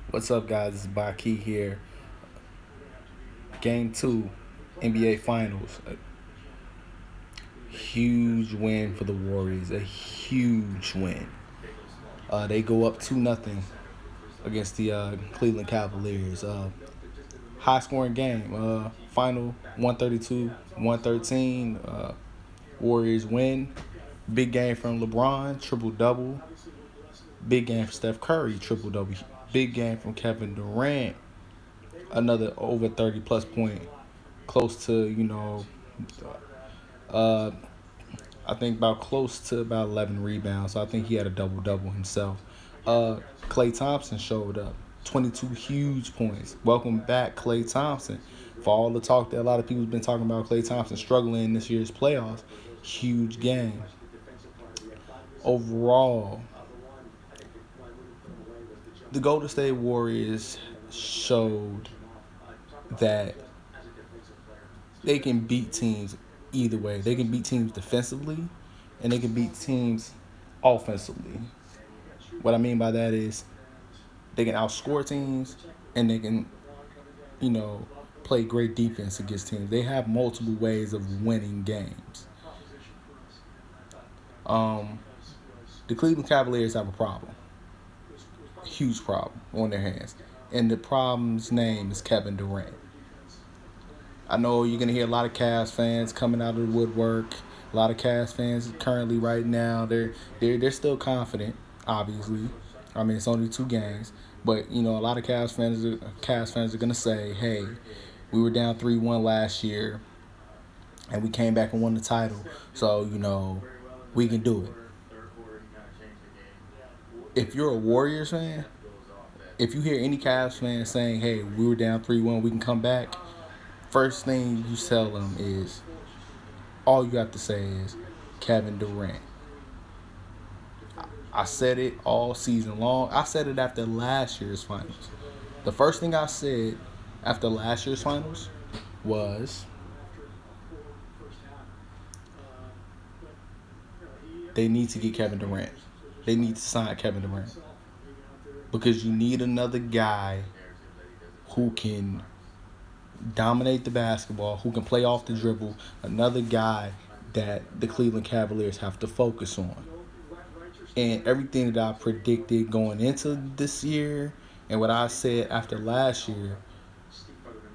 What's up, guys? This is Baki here. Game 2, NBA Finals. A huge win for the Warriors. A huge win. They go up 2-0 against the Cleveland Cavaliers. High scoring game. Final 132 113. Warriors win. Big game from LeBron, triple double. Big game for Steph Curry, triple double. Big game from Kevin Durant, another over 30 plus point, close to uh, I think about close to about 11 rebounds. So I think he had a double double himself. Klay Thompson showed up, 22 huge points. Welcome back, Klay Thompson. For all the talk that a lot of people have been talking about Klay Thompson struggling in this year's playoffs, huge game. Overall, the Golden State Warriors showed that they can beat teams either way. They can beat teams defensively, and they can beat teams offensively. What I mean by that is they can outscore teams, and they can, you know, play great defense against teams. They have multiple ways of winning games. The Cleveland Cavaliers have a problem, a huge problem on their hands, and the problem's name is Kevin Durant. I know you're gonna hear a lot of Cavs fans coming out of the woodwork. A lot of Cavs fans currently right now they're still confident. Obviously, I mean it's only 2 games, but a lot of Cavs fans are gonna say, "Hey, we were down 3-1 last year, and we came back and won the title. So we can do it." If you're a Warriors fan, if you hear any Cavs fan saying, "Hey, we were down 3-1, we can come back," first thing you tell them is, all you have to say is Kevin Durant. I said it all season long. I said it after last year's finals. The first thing I said after last year's finals was they need to get Kevin Durant. They need to sign Kevin Durant. Because you need another guy who can dominate the basketball, who can play off the dribble, another guy that the Cleveland Cavaliers have to focus on. And everything that I predicted going into this year and what I said after last year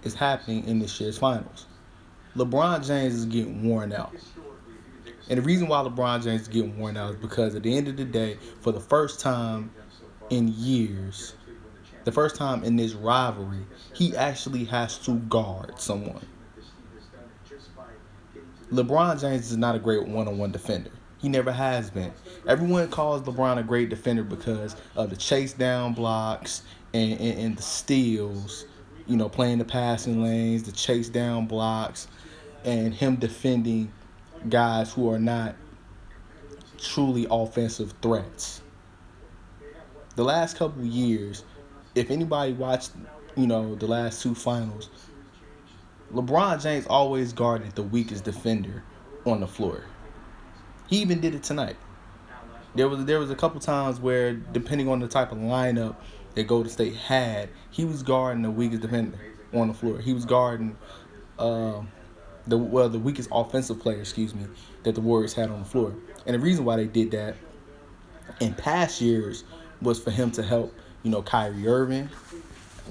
is happening in this year's finals. LeBron James is getting worn out. And the reason why LeBron James is getting worn out is because at the end of the day, for the first time in years, the first time in this rivalry, he actually has to guard someone. LeBron James is not a great one-on-one defender. He never has been. Everyone calls LeBron a great defender because of the chase down blocks and the steals, playing the passing lanes, the chase down blocks, and him defending guys who are not truly offensive threats. The last couple of years, if anybody watched, the last 2 finals, LeBron James always guarded the weakest defender on the floor. He even did it tonight. There was a couple times where, depending on the type of lineup that Golden State had, he was guarding the weakest defender on the floor. He was guarding the weakest offensive player, that the Warriors had on the floor. And the reason why they did that in past years was for him to help, Kyrie Irving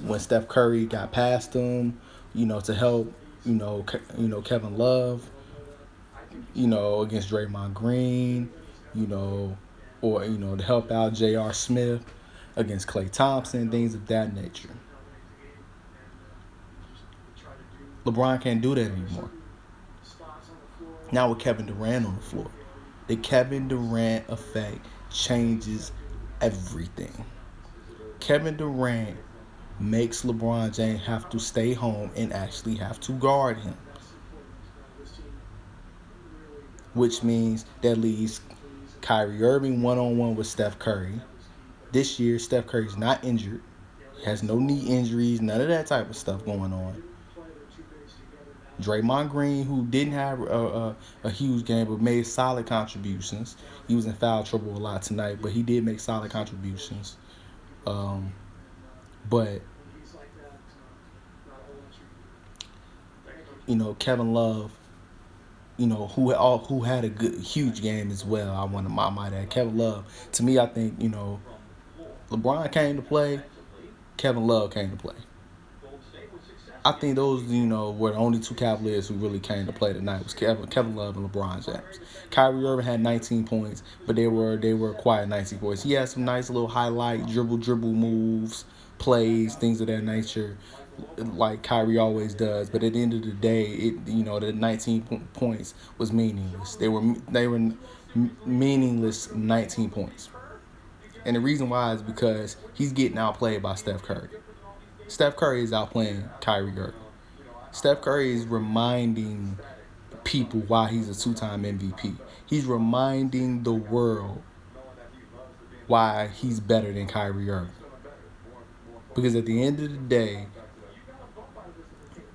when Steph Curry got past him, to help, Kevin Love, against Draymond Green, or to help out J.R. Smith against Klay Thompson, things of that nature. LeBron can't do that anymore. Now with Kevin Durant on the floor, the Kevin Durant effect changes everything. Kevin Durant makes LeBron James have to stay home and actually have to guard him, which means that leaves Kyrie Irving one-on-one with Steph Curry. This year, Steph Curry's not injured. He has no knee injuries, none of that type of stuff going on. Draymond Green, who didn't have a huge game but made solid contributions. He was in foul trouble a lot tonight, but he did make solid contributions. But Kevin Love, who had a good huge game as well. I might add Kevin Love. To me, I think LeBron came to play. Kevin Love came to play. I think those, were the only two Cavaliers who really came to play tonight was Kevin Love and LeBron James. Kyrie Irving had 19 points, but they were quiet 19 points. He had some nice little highlight dribble moves, plays, things of that nature, like Kyrie always does. But at the end of the day, the 19 points was meaningless. They were meaningless 19 points. And the reason why is because he's getting outplayed by Steph Curry. Steph Curry is outplaying Kyrie Irving. Steph Curry is reminding people why he's a two-time MVP. He's reminding the world why he's better than Kyrie Irving. Because at the end of the day,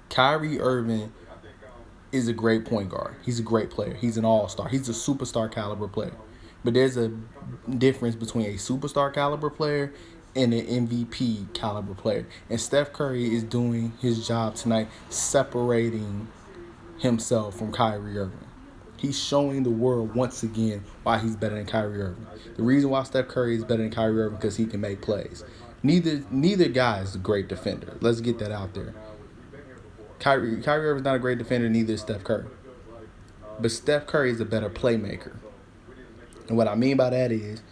Kyrie Irving is a great point guard. He's a great player. He's an all-star. He's a superstar caliber player. But there's a difference between a superstar caliber player and an MVP caliber player. And Steph Curry is doing his job tonight, separating himself from Kyrie Irving. He's showing the world once again why he's better than Kyrie Irving. The reason why Steph Curry is better than Kyrie Irving because he can make plays. Neither guy is a great defender. Let's get that out there. Kyrie Irving's not a great defender, neither is Steph Curry. But Steph Curry is a better playmaker. And what I mean by that is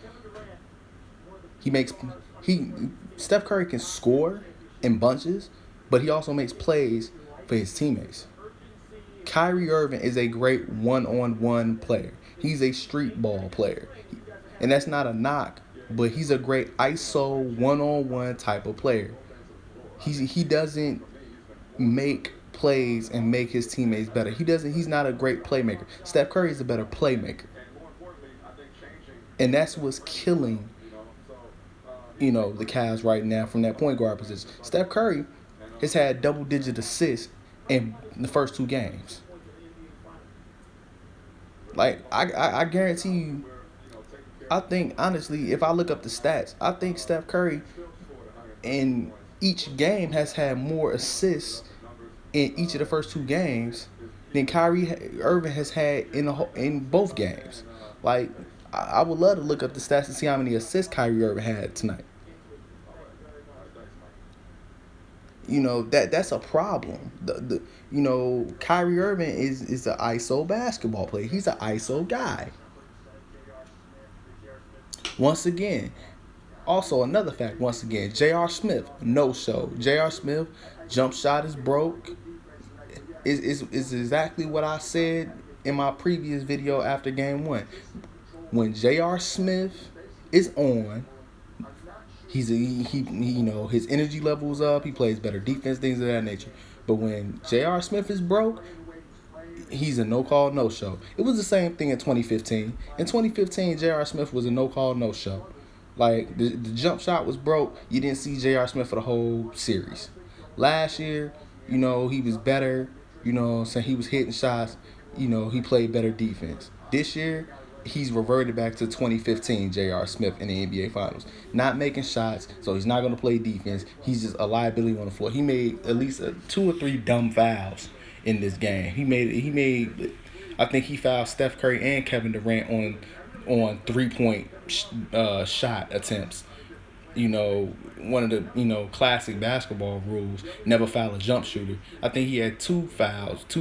Steph Curry can score in bunches, but he also makes plays for his teammates. Kyrie Irving is a great one-on-one player. He's a street ball player. And that's not a knock, but he's a great ISO one-on-one type of player. He doesn't make plays and make his teammates better. He's not a great playmaker. Steph Curry is a better playmaker. And that's what's killing, the Cavs right now from that point guard position. Steph Curry has had double-digit assists in the first two games. Like, I guarantee you, I think, honestly, if I look up the stats, I think Steph Curry in each game has had more assists in each of the first two games than Kyrie Irving has had in both games. Like, I would love to look up the stats and see how many assists Kyrie Irving had tonight. That's a problem. Kyrie Irving is an ISO basketball player. He's an ISO guy. Once again, also another fact, J.R. Smith, no show. J.R. Smith, jump shot is broke. Is exactly what I said in my previous video after game one. When J.R. Smith is on, his energy level's up. He plays better defense, things of that nature. But when J.R. Smith is broke, he's a no-call, no-show. It was the same thing in 2015. In 2015, J.R. Smith was a no-call, no-show. Like, the jump shot was broke. You didn't see J.R. Smith for the whole series. Last year, he was better. So he was hitting shots. He played better defense. This year, he's reverted back to 2015 J.R. Smith in the NBA Finals. Not making shots, so he's not going to play defense. He's just a liability on the floor. He made at least 2 or 3 dumb fouls in this game. He made I think he fouled Steph Curry and Kevin Durant on 3-point shot attempts. One of the, classic basketball rules, never foul a jump shooter. I think he had 2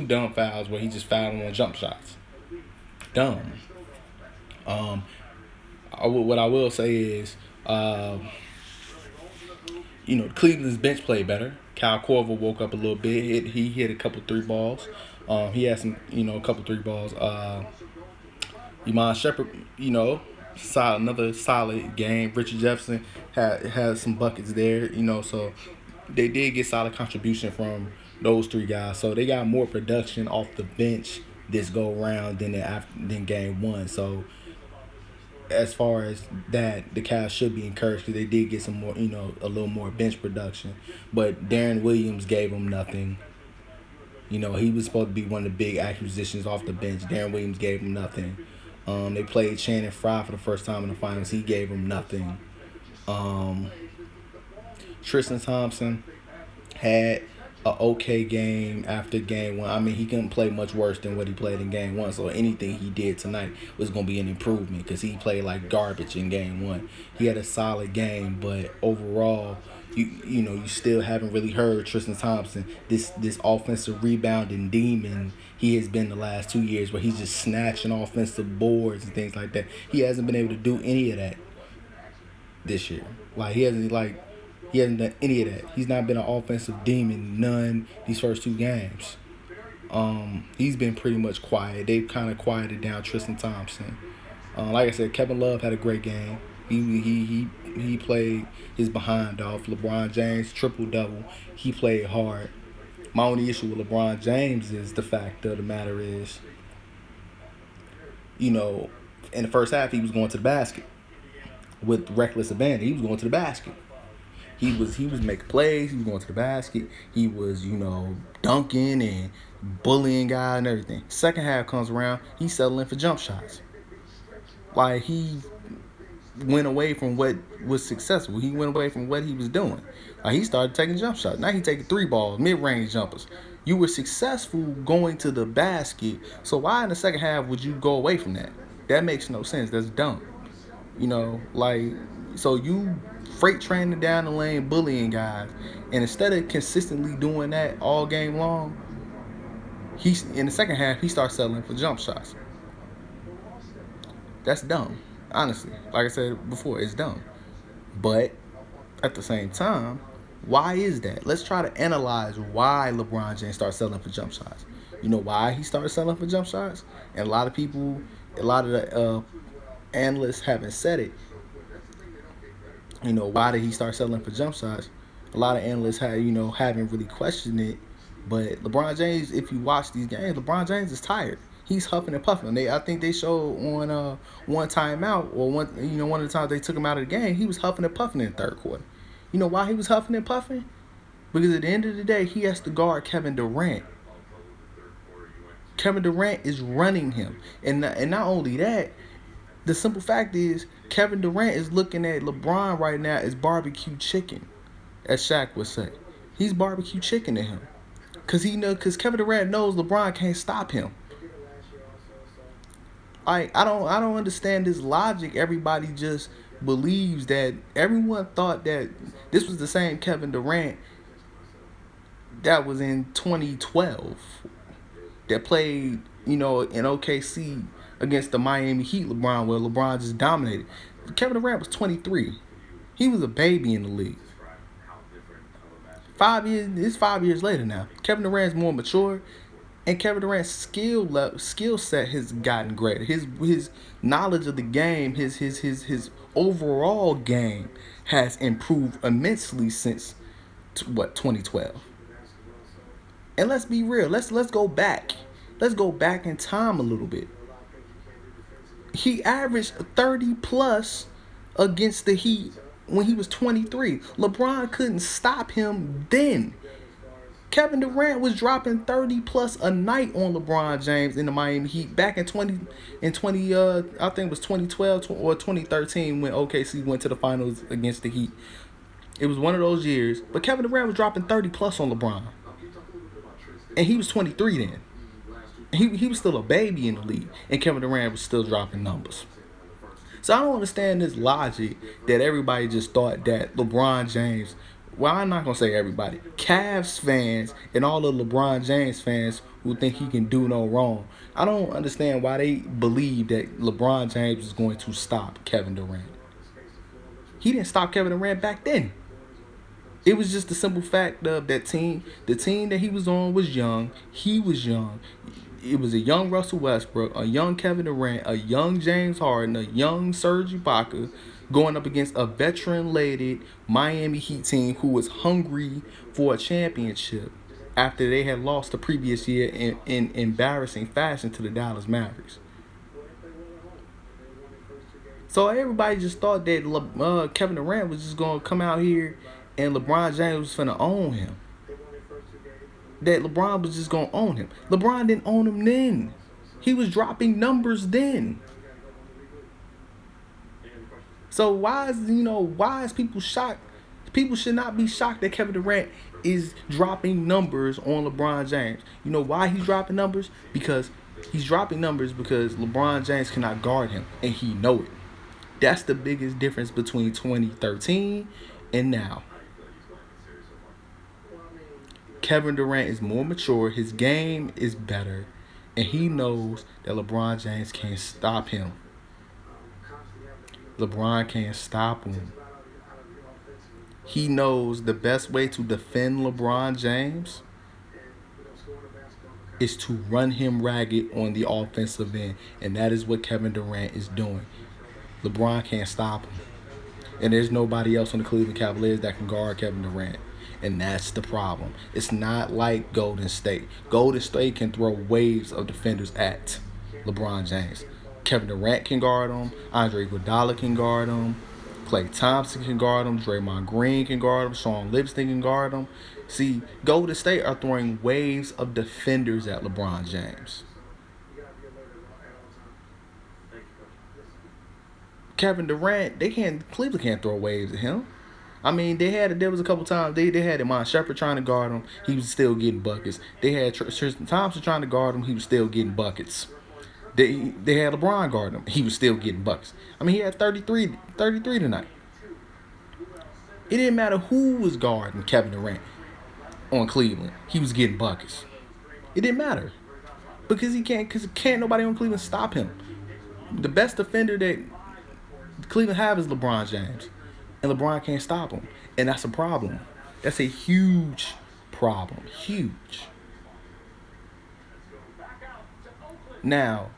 dumb fouls where he just fouled him on jump shots. Dumb. What I will say is, Cleveland's bench played better. Kyle Korver woke up a little bit. He hit a couple 3 balls. He had some, a couple 3 balls. Iman Shepherd, another solid game. Richard Jefferson had some buckets there, so they did get solid contribution from those 3 guys. So they got more production off the bench this go round than game 1. So as far as that, the Cavs should be encouraged because they did get some more, a little more bench production. But Darren Williams gave them nothing. He was supposed to be one of the big acquisitions off the bench. Darren Williams gave them nothing. They played Channing Frye for the first time in the finals. He gave them nothing. Tristan Thompson had a okay game after game one. I mean, he couldn't play much worse than what he played in game one. So anything he did tonight was going to be an improvement because he played like garbage in game one. He had a solid game, but overall, you still haven't really heard Tristan Thompson, this offensive rebounding demon he has been the last 2 years, where he's just snatching offensive boards and things like that. He hasn't been able to do any of that this year. He hasn't done any of that. He's not been an offensive demon none these first two games. He's been pretty much quiet. They've kind of quieted down Tristan Thompson. Like I said, Kevin Love had a great game. He played his behind off. LeBron James triple-double. He played hard. My only issue with LeBron James is the fact of the matter is, in the first half he was going to the basket with reckless abandon. He was going to the basket. He was making plays. He was going to the basket. He was, dunking and bullying guys and everything. Second half comes around, he's settling for jump shots. Like, he went away from what was successful. He went away from what he was doing. Like, he started taking jump shots. Now he's taking 3 balls, mid-range jumpers. You were successful going to the basket, so why in the second half would you go away from that? That makes no sense. That's dumb. So you freight training down the lane, bullying guys, and instead of consistently doing that all game long, in the second half he starts settling for jump shots. That's dumb, honestly. Like I said before, it's dumb. But at the same time, why is that? Let's try to analyze why LeBron James started settling for jump shots. You know why he started settling for jump shots? And a lot of the analysts haven't said it. Why did he start settling for jump shots? A lot of analysts haven't really questioned it. But LeBron James, if you watch these games, LeBron James is tired. He's huffing and puffing. I think they showed on one timeout, or one of the times they took him out of the game, he was huffing and puffing in the third quarter. You know why he was huffing and puffing? Because at the end of the day, he has to guard Kevin Durant. Kevin Durant is running him. And not only that, the simple fact is Kevin Durant is looking at LeBron right now as barbecue chicken, as Shaq would say. He's barbecue chicken to him. Because Kevin Durant knows LeBron can't stop him. I don't understand this logic. Everybody just believes that. Everyone thought that this was the same Kevin Durant that was in 2012 that played, in OKC against the Miami Heat LeBron, where LeBron just dominated. Kevin Durant was 23. He was a baby in the league. 5 years, it's 5 years later now. Kevin Durant's more mature. And Kevin Durant's skill set has gotten greater. His knowledge of the game, his overall game has improved immensely since 2012. And let's be real. Let's go back. Let's go back in time a little bit. He averaged 30 plus against the Heat when he was 23. LeBron couldn't stop him then. Kevin Durant was dropping 30 plus a night on LeBron James in the Miami Heat back in 20 I think it was 2012 or 2013 when OKC went to the finals against the Heat. It was one of those years, but Kevin Durant was dropping 30 plus on LeBron. And he was 23 then. He was still a baby in the league, and Kevin Durant was still dropping numbers. So I don't understand this logic that everybody just thought that LeBron James, well, I'm not going to say everybody, Cavs fans and all the LeBron James fans who think he can do no wrong, I don't understand why they believe that LeBron James is going to stop Kevin Durant. He didn't stop Kevin Durant back then. It was just the simple fact of that team. The team that he was on was young. He was young. It was a young Russell Westbrook, a young Kevin Durant, a young James Harden, a young Serge Ibaka going up against a veteran-laden Miami Heat team who was hungry for a championship after they had lost the previous year in embarrassing fashion to the Dallas Mavericks. So everybody just thought that Kevin Durant was just going to come out here and LeBron James was finna own him. That LeBron was just going to own him. LeBron didn't own him then. He was dropping numbers then. So why is people shocked? People should not be shocked that Kevin Durant is dropping numbers on LeBron James. You know why he's dropping numbers? Because he's dropping numbers because LeBron James cannot guard him, and he know it. That's the biggest difference between 2013 and now. Kevin Durant is more mature. His game is better. And he knows that LeBron James can't stop him. LeBron can't stop him. He knows the best way to defend LeBron James is to run him ragged on the offensive end. And that is what Kevin Durant is doing. LeBron can't stop him. And there's nobody else on the Cleveland Cavaliers that can guard Kevin Durant. And that's the problem. It's not like Golden State. Golden State can throw waves of defenders at LeBron James. Kevin Durant can guard him. Andre Iguodala can guard him. Klay Thompson can guard him. Draymond Green can guard him. Sean Livingston can guard him. See, Golden State are throwing waves of defenders at LeBron James. Kevin Durant, Cleveland can't throw waves at him. I mean, there was a couple times they had Iman Shumpert trying to guard him. He was still getting buckets. They had Tristan Thompson trying to guard him. He was still getting buckets. They had LeBron guarding him. He was still getting buckets. I mean, he had 33 tonight. It didn't matter who was guarding Kevin Durant on Cleveland. He was getting buckets. It didn't matter because can't nobody on Cleveland stop him. The best defender that Cleveland have is LeBron James. And LeBron can't stop him. And that's a problem. That's a huge problem. Huge. Now,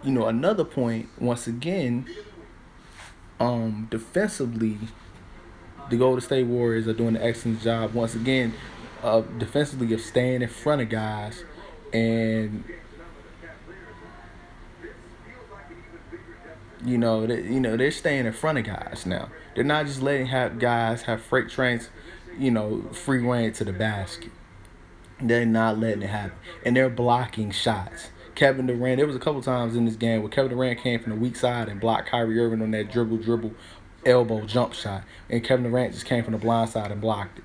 another point, once again, defensively, the Golden State Warriors are doing an excellent job, once again, defensively of staying in front of guys and they're staying in front of guys now. They're not just letting guys have freight trains, free reign to the basket. They're not letting it happen. And they're blocking shots. Kevin Durant, there was a couple times in this game where Kevin Durant came from the weak side and blocked Kyrie Irving on that dribble, elbow jump shot. And Kevin Durant just came from the blind side and blocked it.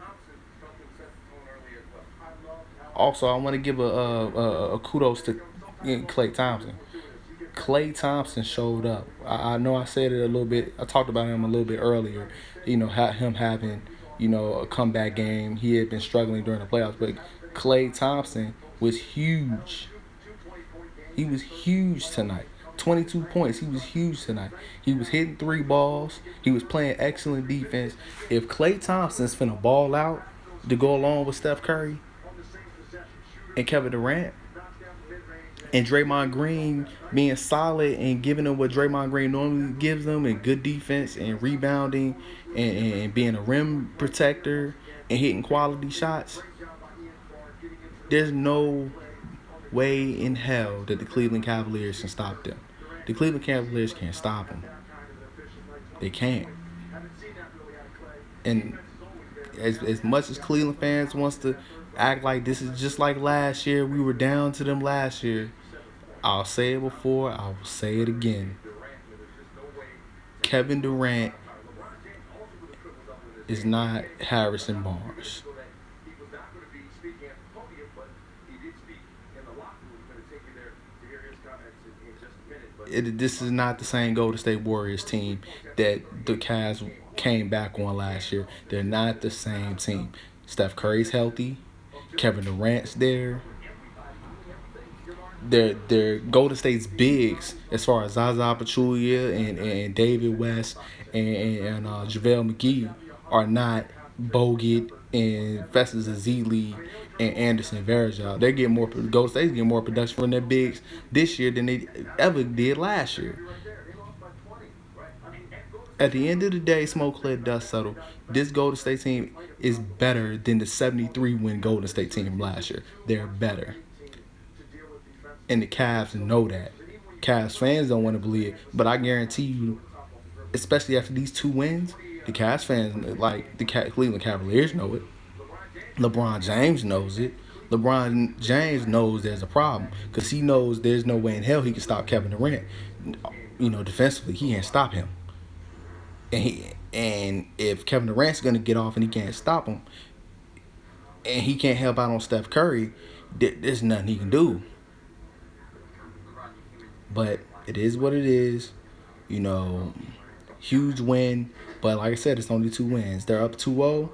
Also, I want to give a kudos to Klay Thompson. Klay Thompson showed up. I know I said it a little bit. I talked about him a little bit earlier. Him having, a comeback game. He had been struggling during the playoffs, but Klay Thompson was huge. He was huge tonight. 22 points. He was huge tonight. He was hitting 3 balls. He was playing excellent defense. If Klay Thompson's finna ball out to go along with Steph Curry and Kevin Durant, and Draymond Green being solid and giving them what Draymond Green normally gives them, and good defense and rebounding and being a rim protector and hitting quality shots, there's no way in hell that the Cleveland Cavaliers can stop them. The Cleveland Cavaliers can't stop them. They can't. And as much as Cleveland fans wants to act like this is just like last year, we were down to them last year, I'll say it before, I will say it again. Kevin Durant is not Harrison Barnes. This is not the same Golden State Warriors team that the Cavs came back on last year. They're not the same team. Steph Curry's healthy. Kevin Durant's there. They're Golden State's bigs as far as Zaza Pachulia and David West and JaVale McGee are not Bogut and Festus Ezeli and Anderson Varejao. They're getting more. Golden State's getting more production from their bigs this year than they ever did last year. At the end of the day, smoke clear, dust settle. This Golden State team is better than the 73-win Golden State team last year. They're better. And the Cavs know that. Cavs fans don't want to believe it, but I guarantee you, especially after these 2 wins, the Cavs fans, like the Cleveland Cavaliers, know it. LeBron James knows it. LeBron James knows there's a problem because he knows there's no way in hell he can stop Kevin Durant. Defensively, he can't stop him. And And if Kevin Durant's gonna get off and he can't stop him, and he can't help out on Steph Curry, there's nothing he can do. But it is what it is. You know, huge win. But like I said, it's only 2 wins. They're up 2-0.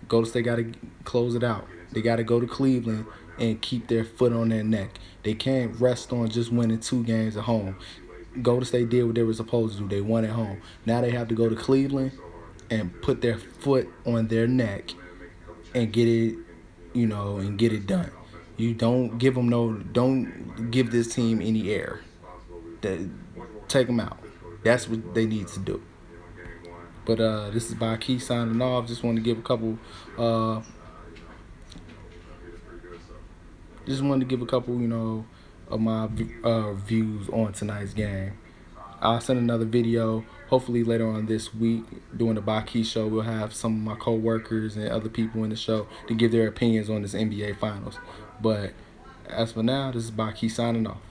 Golden State got to close it out. They got to go to Cleveland and keep their foot on their neck. They can't rest on just winning 2 games at home. Golden State did what they were supposed to do. They won at home. Now they have to go to Cleveland and put their foot on their neck and get it, and get it done. You don't give this team any air. Take them out. That's what they need to do. But this is Baki signing off. Just want to give a couple. Of my views on tonight's game. I'll send another video. Hopefully later on this week, during the Baki show, we'll have some of my co-workers and other people in the show to give their opinions on this NBA Finals. But as for now, this is Baki signing off.